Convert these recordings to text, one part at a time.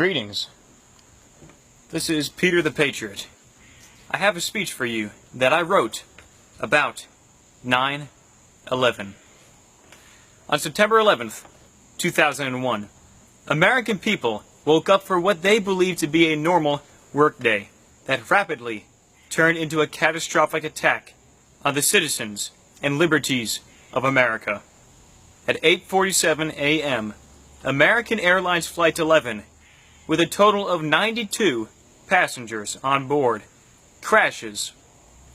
Greetings. This is Peter the Patriot. I have a speech for you that I wrote about 9/11. On September 11th, 2001, American people woke up for what they believed to be a normal workday that rapidly turned into a catastrophic attack on the citizens and liberties of America. At 8:47 a.m., American Airlines Flight 11, with a total of 92 passengers on board, crashes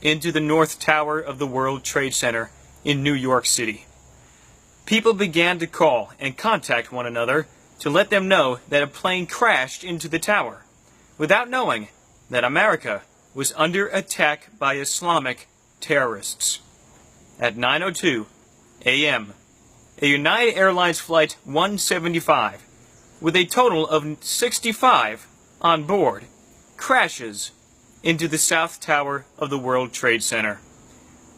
into the North Tower of the World Trade Center in New York City. People began to call and contact one another to let them know that a plane crashed into the tower, without knowing that America was under attack by Islamic terrorists. At 9:02 a.m., a United Airlines Flight 175, with a total of 65 on board, crashes into the South Tower of the World Trade Center.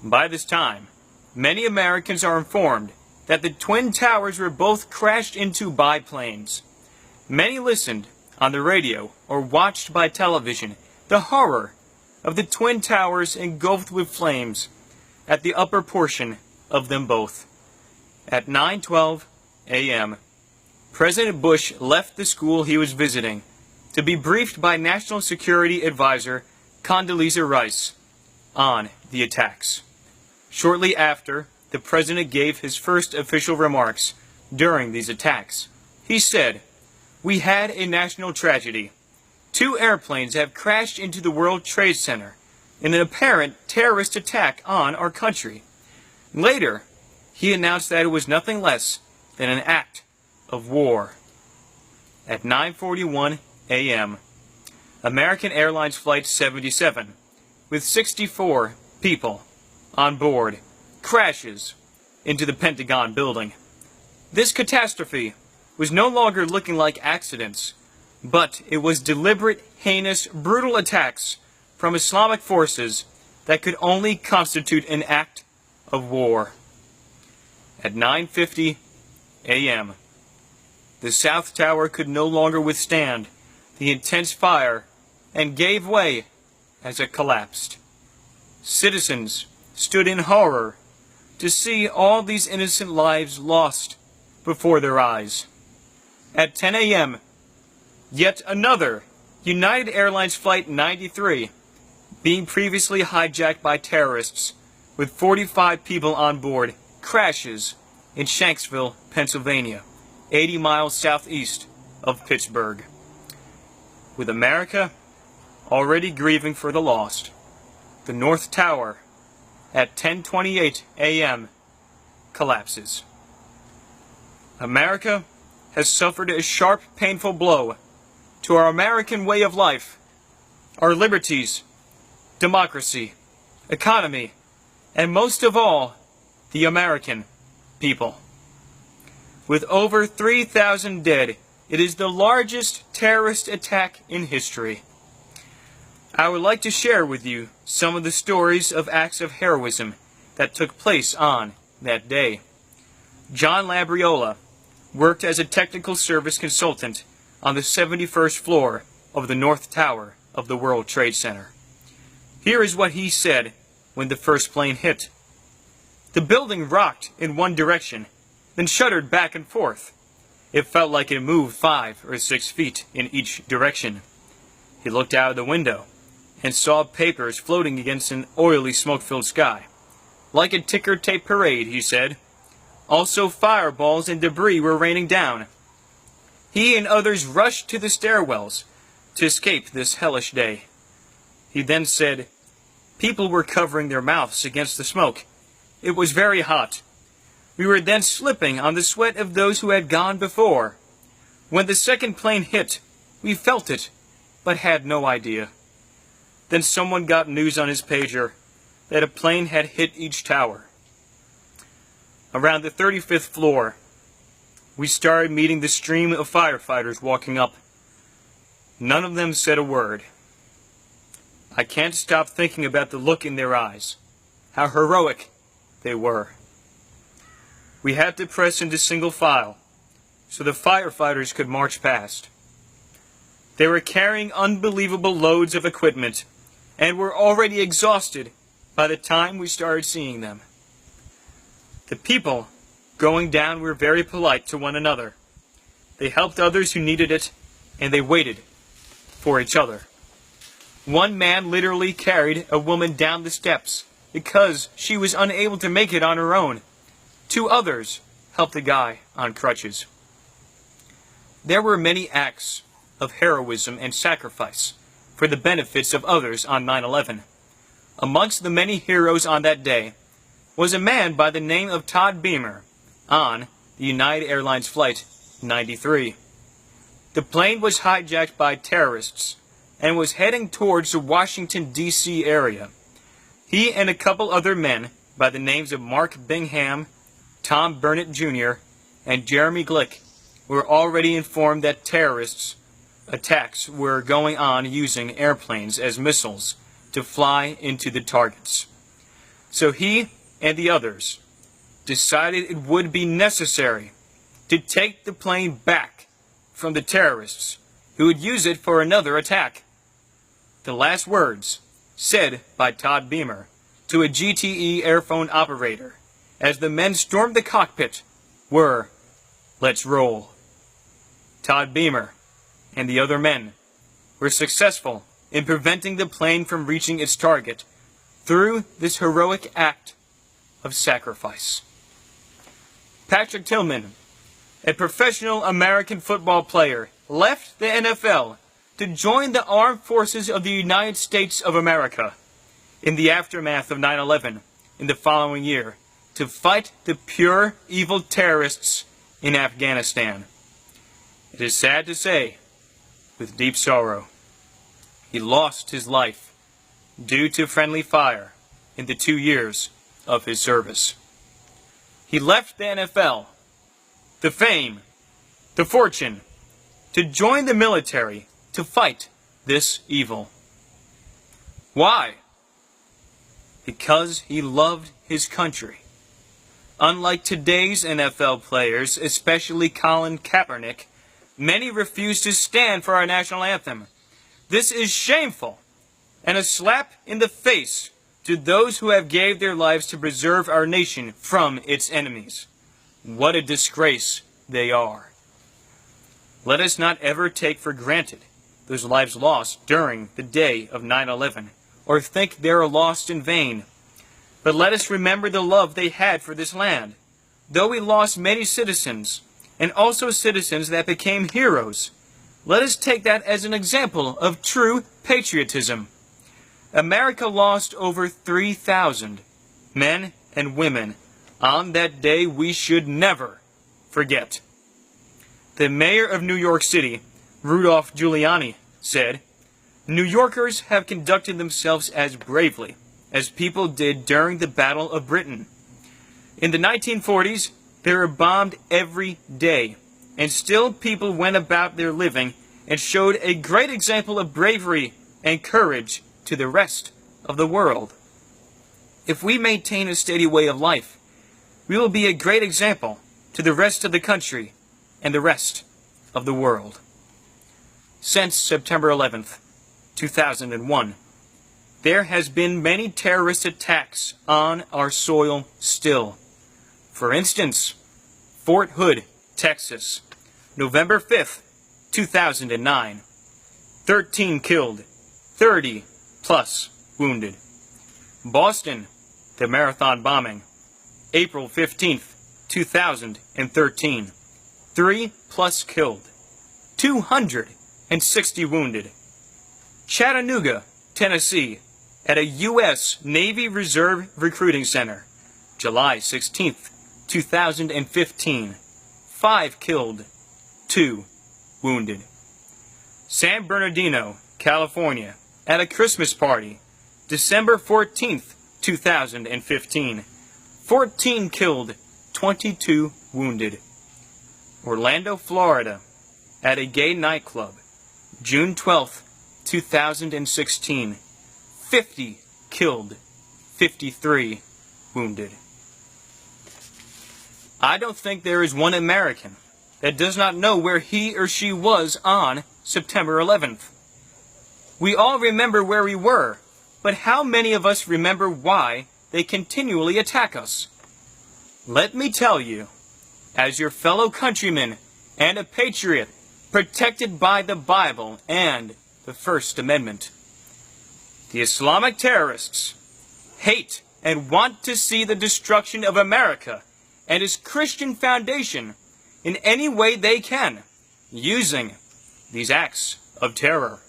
By this time, many Americans are informed that the Twin Towers were both crashed into by planes. Many listened on the radio or watched by television the horror of the Twin Towers engulfed with flames at the upper portion of them both. At 9:12 a.m., President Bush left the school he was visiting to be briefed by National Security Advisor Condoleezza Rice on the attacks. Shortly after, the president gave his first official remarks during these attacks. He said, "We had a national tragedy. 2 airplanes have crashed into the World Trade Center in an apparent terrorist attack on our country." Later, he announced that it was nothing less than an act of war. At 9:41 a.m., American Airlines Flight 77, with 64 people on board, crashes into the Pentagon building. This catastrophe was no longer looking like accidents, but it was deliberate, heinous, brutal attacks from Islamic forces that could only constitute an act of war. At 9:50 a.m., the South Tower could no longer withstand the intense fire and gave way as it collapsed. Citizens stood in horror to see all these innocent lives lost before their eyes. At 10 a.m., yet another United Airlines Flight 93, being previously hijacked by terrorists with 45 people on board, crashes in Shanksville, Pennsylvania, 80 miles southeast of Pittsburgh. With America already grieving for the lost, the North Tower at 10:28 a.m. collapses. America has suffered a sharp, painful blow to our American way of life, our liberties, democracy, economy, and most of all, the American people. With over 3,000 dead, it is the largest terrorist attack in history. I would like to share with you some of the stories of acts of heroism that took place on that day. John Labriola worked as a technical service consultant on the 71st floor of the North Tower of the World Trade Center. Here is what he said when the first plane hit. "The building rocked in one direction, then shuddered back and forth. It felt like it moved 5 or 6 feet in each direction." He looked out of the window and saw papers floating against an oily, smoke-filled sky. "Like a ticker tape parade," he said. Also, fireballs and debris were raining down. He and others rushed to the stairwells to escape this hellish day. He then said, "People were covering their mouths against the smoke. It was very hot. We were then slipping on the sweat of those who had gone before. When the second plane hit, we felt it, but had no idea. Then someone got news on his pager that a plane had hit each tower. Around the 35th floor, we started meeting the stream of firefighters walking up. None of them said a word. I can't stop thinking about the look in their eyes, how heroic they were. We had to press into single file so the firefighters could march past. They were carrying unbelievable loads of equipment and were already exhausted by the time we started seeing them. The people going down were very polite to one another. They helped others who needed it, and they waited for each other. One man literally carried a woman down the steps because she was unable to make it on her own. Two others helped a guy on crutches. There were many acts of heroism and sacrifice for the benefits of others on 9/11. Amongst the many heroes on that day was a man by the name of Todd Beamer on the United Airlines Flight 93. The plane was hijacked by terrorists and was heading towards the Washington, D.C. area. He and a couple other men by the names of Mark Bingham, Tom Burnett Jr., and Jeremy Glick were already informed that terrorists' attacks were going on using airplanes as missiles to fly into the targets. So he and the others decided it would be necessary to take the plane back from the terrorists who would use it for another attack. The last words said by Todd Beamer to a GTE airphone operator as the men stormed the cockpit were, "Let's roll." Todd Beamer and the other men were successful in preventing the plane from reaching its target through this heroic act of sacrifice. Patrick Tillman, a professional American football player, left the NFL to join the Armed Forces of the United States of America in the aftermath of 9/11 in the following year to fight the pure evil terrorists in Afghanistan. It is sad to say, with deep sorrow, he lost his life due to friendly fire in the 2 years of his service. He left the NFL, the fame, the fortune, to join the military to fight this evil. Why? Because he loved his country. Unlike today's NFL players, especially Colin Kaepernick, many refuse to stand for our national anthem. This is shameful and a slap in the face to those who have gave their lives to preserve our nation from its enemies. What a disgrace they are. Let us not ever take for granted those lives lost during the day of 9/11 or think they are lost in vain. But let us remember the love they had for this land. Though we lost many citizens, and also citizens that became heroes, let us take that as an example of true patriotism. America lost over 3,000 men and women on that day we should never forget. The mayor of New York City, Rudolph Giuliani, said, "New Yorkers have conducted themselves as bravely as people did during the Battle of Britain. In the 1940s, they were bombed every day, and still people went about their living and showed a great example of bravery and courage to the rest of the world. If we maintain a steady way of life, we will be a great example to the rest of the country and the rest of the world." Since September 11th, 2001, there has been many terrorist attacks on our soil still. For instance, Fort Hood, Texas, November 5th, 2009. 13 killed, 30 plus wounded. Boston, the marathon bombing, April 15th, 2013. 3 plus killed, 260 wounded. Chattanooga, Tennessee, at a U.S. Navy Reserve Recruiting Center, July 16th, 2015. 5 killed, 2 wounded. San Bernardino, California, at a Christmas party, December 14th, 2015. 14 killed, 22 wounded. Orlando, Florida, at a gay nightclub, June 12th, 2016. 50 killed, 53 wounded. I don't think there is one American that does not know where he or she was on September 11th. We all remember where we were, but how many of us remember why they continually attack us? Let me tell you, as your fellow countryman and a patriot protected by the Bible and the First Amendment, the Islamic terrorists hate and want to see the destruction of America and its Christian foundation in any way they can, using these acts of terror.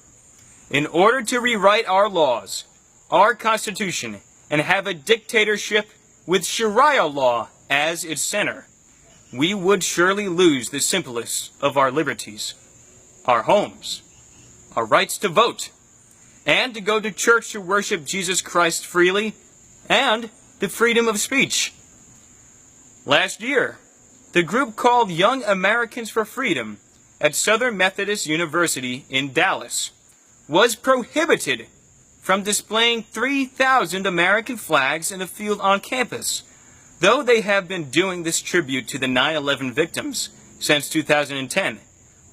In order to rewrite our laws, our Constitution, and have a dictatorship with Sharia law as its center, we would surely lose the simplest of our liberties, our homes, our rights to vote, and to go to church to worship Jesus Christ freely, and the freedom of speech. Last year, the group called Young Americans for Freedom at Southern Methodist University in Dallas was prohibited from displaying 3,000 American flags in the field on campus, though they have been doing this tribute to the 9/11 victims since 2010.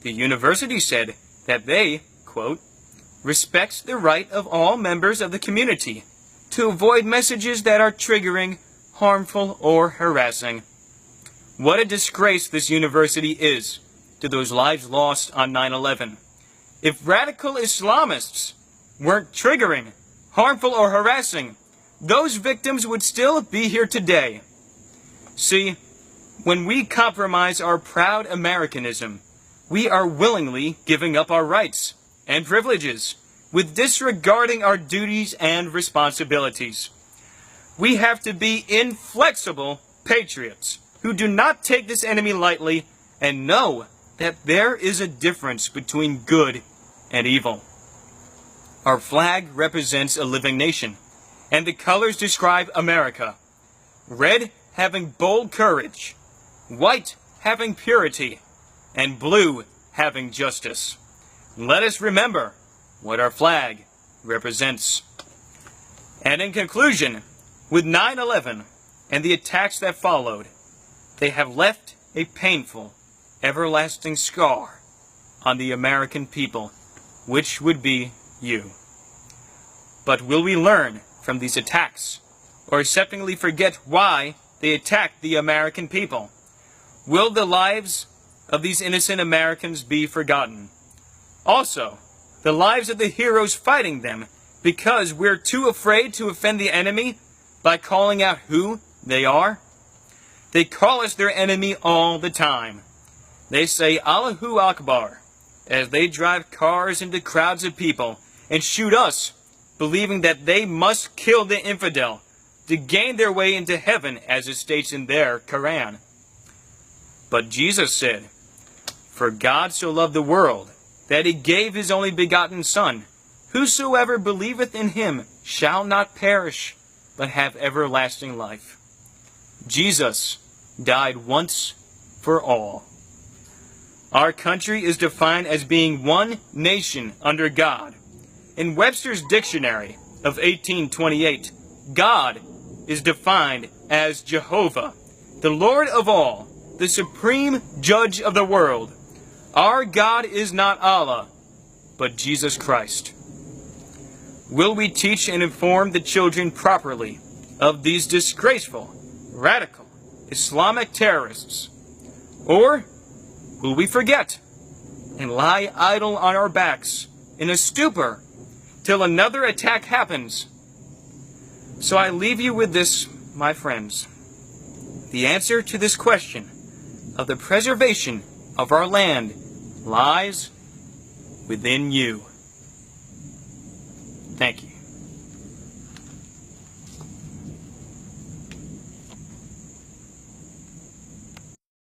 The university said that they, quote, respects the right of all members of the community to avoid messages that are triggering, harmful, or harassing. What a disgrace this university is to those lives lost on 9/11. If radical Islamists weren't triggering, harmful, or harassing, those victims would still be here today. See, when we compromise our proud Americanism, we are willingly giving up our rights and privileges, with disregarding our duties and responsibilities. We have to be inflexible patriots who do not take this enemy lightly and know that there is a difference between good and evil. Our flag represents a living nation, and the colors describe America. Red having bold courage, white having purity, and blue having justice. Let us remember what our flag represents. And in conclusion, with 9/11 and the attacks that followed, they have left a painful, everlasting scar on the American people, which would be you. But will we learn from these attacks, or acceptingly forget why they attacked the American people? Will the lives of these innocent Americans be forgotten? Also, the lives of the heroes fighting them, because we're too afraid to offend the enemy by calling out who they are? They call us their enemy all the time. They say Allahu Akbar as they drive cars into crowds of people and shoot us, believing that they must kill the infidel to gain their way into heaven, as it states in their Quran. But Jesus said, "For God so loved the world, that he gave his only begotten Son. Whosoever believeth in him shall not perish, but have everlasting life." Jesus died once for all. Our country is defined as being one nation under God. In Webster's Dictionary of 1828, God is defined as Jehovah, the Lord of all, the supreme judge of the world. Our God is not Allah, but Jesus Christ. Will we teach and inform the children properly of these disgraceful, radical, Islamic terrorists? Or will we forget and lie idle on our backs in a stupor till another attack happens? So I leave you with this, my friends. The answer to this question of the preservation of our land lies within you. Thank you.